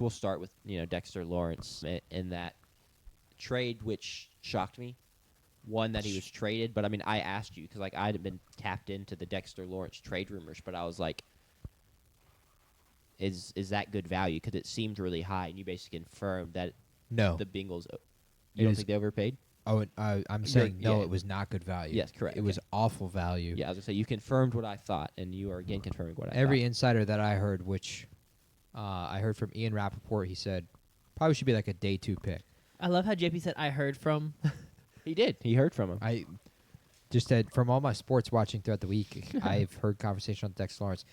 we'll start with Dexter Lawrence in that trade, which shocked me. One, that he was traded, but I mean, I asked you because I hadn't been tapped into the Dexter Lawrence trade rumors, but I was like, is that good value? Because it seemed really high, and you basically confirmed that No. the Bengals. You don't think they overpaid? Oh, I'm saying no. It was not good value. Yes, correct. It was awful value. Yeah, I was gonna say you confirmed what I thought, and you are again confirming what I thought. Every insider that I heard, which I heard from Ian Rappaport, he said probably should be like a day 2 pick. I love how JP said I heard from. He did. He heard from him. I just said from all my sports watching throughout the week, I've heard conversation on Dexter Lawrence.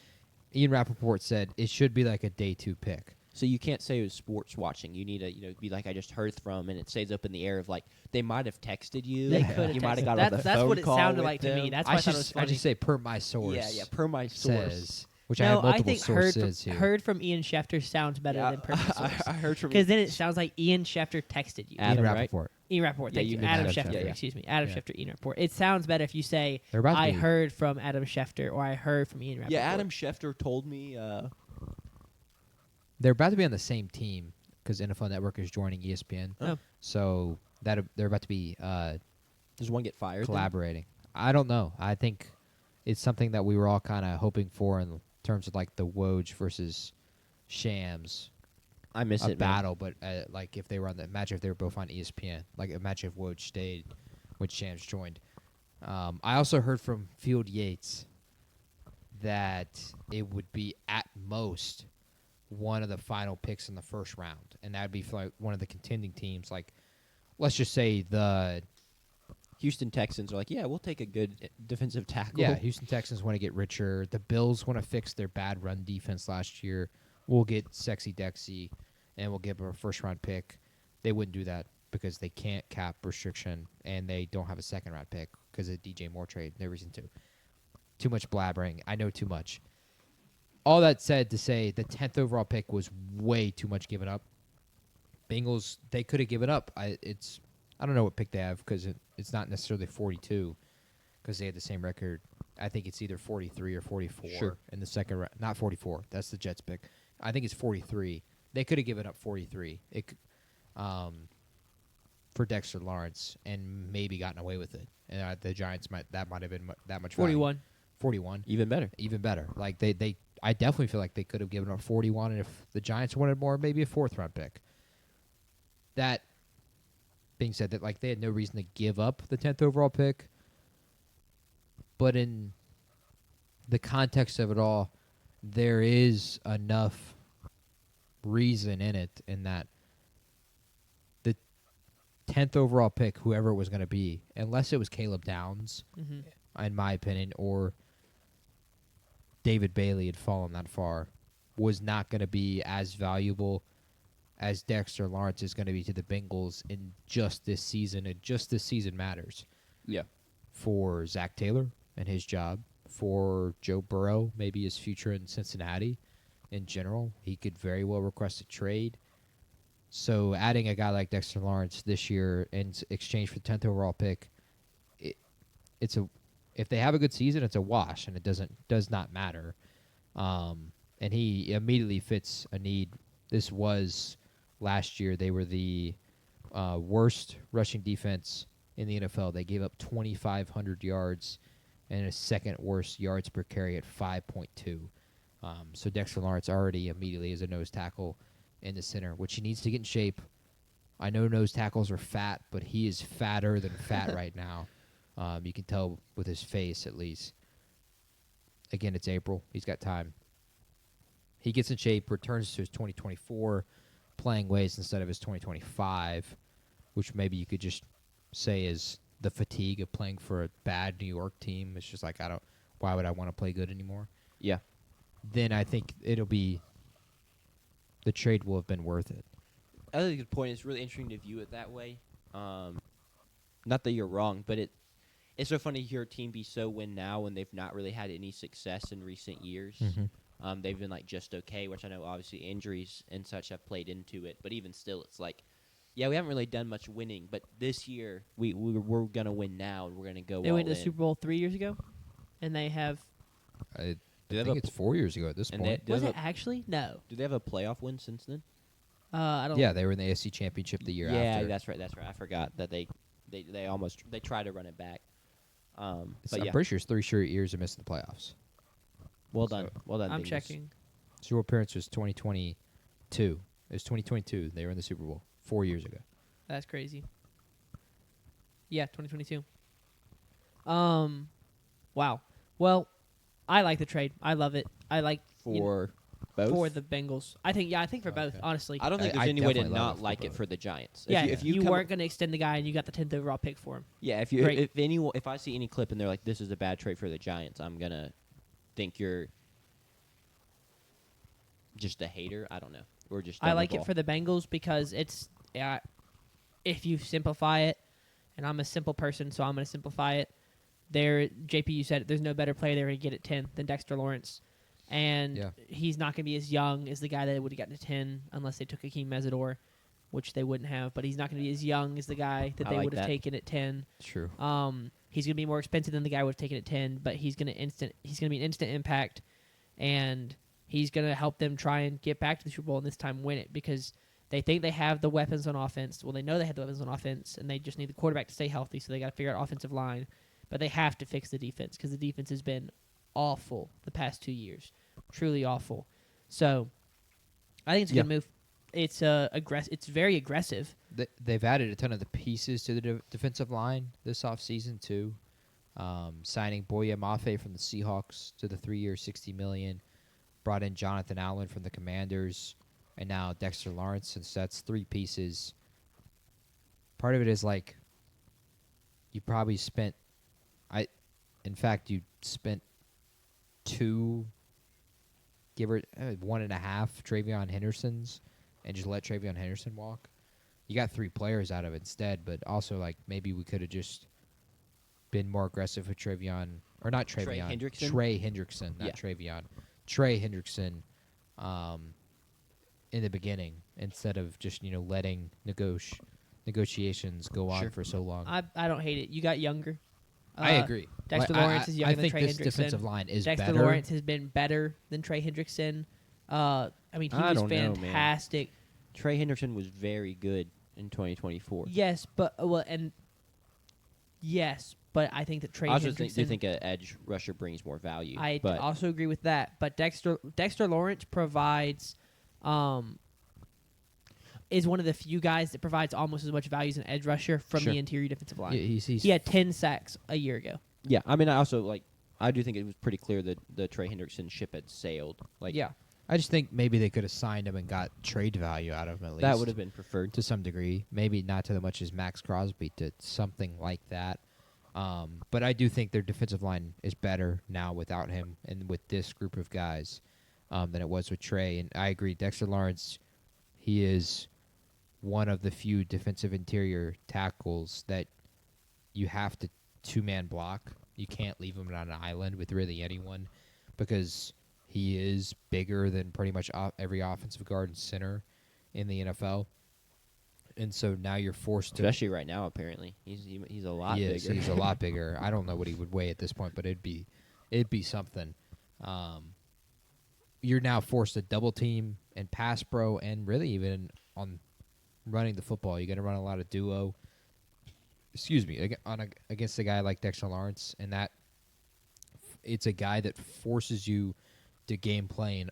Ian Rappaport said it should be like a day 2 pick. So you can't say it was sports watching. You need to be like I just heard from, and it stays up in the air of like they might have texted you. They could have You might have texted. got on the That's phone what it call sounded with like to me. them. That's why I thought it was funny. I just say per my source. Yeah, per my source. Says, which I No, have multiple think sources here. heard from Ian Schefter sounds better than per my source. I heard from Because then it sounds like Ian Schefter texted you. Adam, Ian right? Rappaport. Ian Rappaport, thank you you. mean Adam Adam Schefter, Schefter. excuse me. Adam Yeah. Schefter, Ian Rappaport. It sounds better if you say, They're about to I be. heard from Adam Schefter or I heard from Ian Rappaport. Yeah, Adam Schefter told me. They're about to be on the same team because NFL Network is joining ESPN. Oh. So they're about to be Does one get fired? collaborating. I don't know. I think it's something that we were all kind of hoping for in terms of like the Woj versus Shams I miss it. battle. But like if they were on imagine if they were both on ESPN. Like imagine if Woj stayed when Shams joined. I also heard from Field Yates that it would be at most one of the final picks in the first round, and that would be for like one of the contending teams. Like, let's just say the Houston Texans are like, yeah, we'll take a good defensive tackle. Yeah, Houston Texans want to get richer. The Bills want to fix their bad run defense last year. We'll get Sexy Dexy, and we'll give them a first-round pick. They wouldn't do that because they can't cap restriction, and they don't have a second-round pick because of the DJ Moore trade. No reason to. Too much blabbering. I know too much. All that said to say the 10th overall pick was way too much given up. Bengals, they could have given up. I don't know what pick they have because it's not necessarily 42 because they had the same record. I think it's either 43 or 44 Sure. in the second round. Not 44. That's the Jets pick. I think it's 43. They could have given up 43 for Dexter Lawrence and maybe gotten away with it. And the Giants might have been that much value. 41. 41. Even better. Even better. Like I definitely feel like they could have given up 41, and if the Giants wanted more, maybe a 4th-round pick. That being said, that like they had no reason to give up the 10th overall pick, but in the context of it all, there is enough reason in it in that the 10th overall pick, whoever it was going to be, unless it was Caleb Downs, in my opinion, or David Bailey had fallen that far, was not going to be as valuable as Dexter Lawrence is going to be to the Bengals in just this season. And just this season matters. Yeah. For Zach Taylor and his job, for Joe Burrow, maybe his future in Cincinnati in general. He could very well request a trade. So adding a guy like Dexter Lawrence this year in exchange for the 10th overall pick, if they have a good season, it's a wash, and it does not matter. And he immediately fits a need. This was last year. They were the worst rushing defense in the NFL. They gave up 2,500 yards and a second worst yards per carry at 5.2. So Dexter Lawrence already immediately is a nose tackle in the center, which he needs to get in shape. I know nose tackles are fat, but he is fatter than fat right now. You can tell with his face, at least. Again, it's April. He's got time. He gets in shape, returns to his 2024 playing ways instead of his 2025, which maybe you could just say is the fatigue of playing for a bad New York team. It's just like, why would I want to play good anymore? Yeah. Then I think the trade will have been worth it. I think a good point. It's really interesting to view it that way. Not that you're wrong, but it's so funny to hear a team be so win now when they've not really had any success in recent years. Mm-hmm. They've been like just okay, which I know obviously injuries and such have played into it. But even still, it's like, yeah, we haven't really done much winning. But this year, we're gonna win now, and we're gonna go. They all went to the in. Super Bowl 3 years ago, and they have. I they have think a it's 4 years ago at this and point. they Was have it actually? No. Do they have a playoff win since then? I don't. Yeah, they were in the AFC Championship the year yeah, after. that's right. That's right. I forgot that they almost they tried to run it back. But I'm yeah, pretty sure it's 3 straight years of missing the playoffs. well done, well done. I'm Bengals. checking. Super Bowl appearance was 2022. It was 2022. They were in the Super Bowl 4 years ago. That's crazy. Yeah, 2022. Wow. Well, I like the trade. I love it. I like For both. for the Bengals. I think for both. Okay. Honestly. I don't think I there's any way to definitely love it not for like it both. for the Giants. Yeah, if you, you come- weren't going to extend the guy, and you got the 10th overall pick for him. Yeah, if you Great. if I see any clip and they're like, this is a bad trade for the Giants, I'm gonna think you're just a hater. I don't know, or just I like it for the Bengals because it's if you simplify it, and I'm a simple person, so I'm going to simplify it. There, JP, you said it, there's no better player they're going to get at 10 than Dexter Lawrence, and Yeah. he's not going to be as young as the guy that would have gotten to 10 unless they took Hakeem Mesidor, which they wouldn't have. But he's not going to be as young as the guy that I they like would have that. taken at 10. True. He's going to be more expensive than the guy would have taken at 10, but he's going to be an instant impact, and he's going to help them try and get back to the Super Bowl and this time win it because they think they have the weapons on offense. Well, they know they have the weapons on offense, and they just need the quarterback to stay healthy, so they got to figure out offensive line. But they have to fix the defense because the defense has been awful the past 2 years, truly awful. So I think it's a good move. It's It's very aggressive. They've added a ton of the pieces to the defensive line this offseason too. Signing Boye Mafe from the Seahawks to the 3-year, $60 million. Brought in Jonathan Allen from the Commanders, and now Dexter Lawrence. Since that's 3 pieces. Part of it is like you probably spent. In fact, you spent 2, give or 1.5 Travion Hendersons, and just let Travion Henderson walk. You got 3 players out of it instead, but also like maybe we could have just been more aggressive with Travion, or not Travion, Trey Hendrickson, not Yeah. Travion, Trey Hendrickson, in the beginning instead of just letting negotiations go on Sure. for so long. I don't hate it. You got younger. I agree. Dexter Like, Lawrence is younger I than think Trey this Hendrickson. defensive line is Dexter better. Lawrence has been better than Trey Hendrickson. I mean, he I was don't know, man. fantastic. Trey Henderson was very good in 2024. Yes, but but I think that Trey I also Hendrickson. do think an edge rusher brings more value. I but also agree with that. But Dexter Lawrence provides, is one of the few guys that provides almost as much value as an edge rusher from Sure. the interior defensive line. Yeah, he's He had 10 sacks a year ago. yeah, I mean, I do think it was pretty clear that the Trey Hendrickson ship had sailed. Like, Yeah. I just think maybe they could have signed him and got trade value out of him at least. that would have been preferred. to some degree. Maybe not to the much as Max Crosby, to something like that. But I do think their defensive line is better now without him and with this group of guys than it was with Trey. And I agree, Dexter Lawrence, he is one of the few defensive interior tackles that you have to 2-man block. You can't leave him on an island with really anyone because he is bigger than pretty much every offensive guard and center in the NFL. And so now you're forced to. Especially right now, apparently. He's a lot He is. bigger. He's a lot bigger. I don't know what he would weigh at this point, but it'd be something. You're now forced to double team and pass pro, and really even on running the football. You're going to run a lot of duo. Excuse me, against a guy like Dexter Lawrence, and that it's a guy that forces you to game plan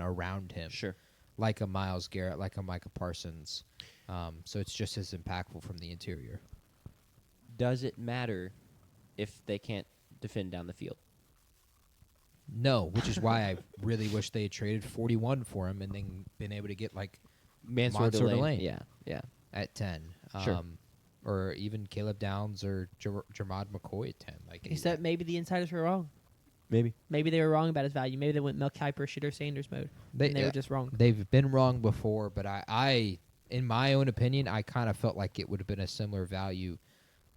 around him. Sure. Like a Myles Garrett, like a Micah Parsons. So it's just as impactful from the interior. Does it matter if they can't defend down the field? No, which is why I really wish they had traded 41 for him and then been able to get like Mansour Delane. Yeah. at 10. Sure. Or even Caleb Downs or Jermod McCoy at 10. Like Except maybe the insiders were wrong. Maybe. Maybe they were wrong about his value. Maybe they went Mel Kiper, Shitter Sanders mode. And they were just wrong. They've been wrong before, but I in my own opinion, I kind of felt like it would have been a similar value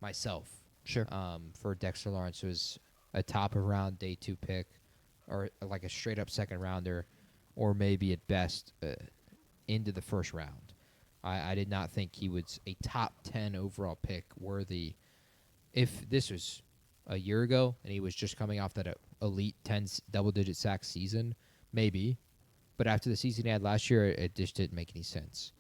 myself. Sure. For Dexter Lawrence, who was a top of round day 2 pick, or like a straight up second rounder, or maybe at best into the first round. I did not think he was a top 10 overall pick worthy. If this was a year ago and he was just coming off that elite 10 double-digit sack season, maybe. but after the season he had last year, it just didn't make any sense.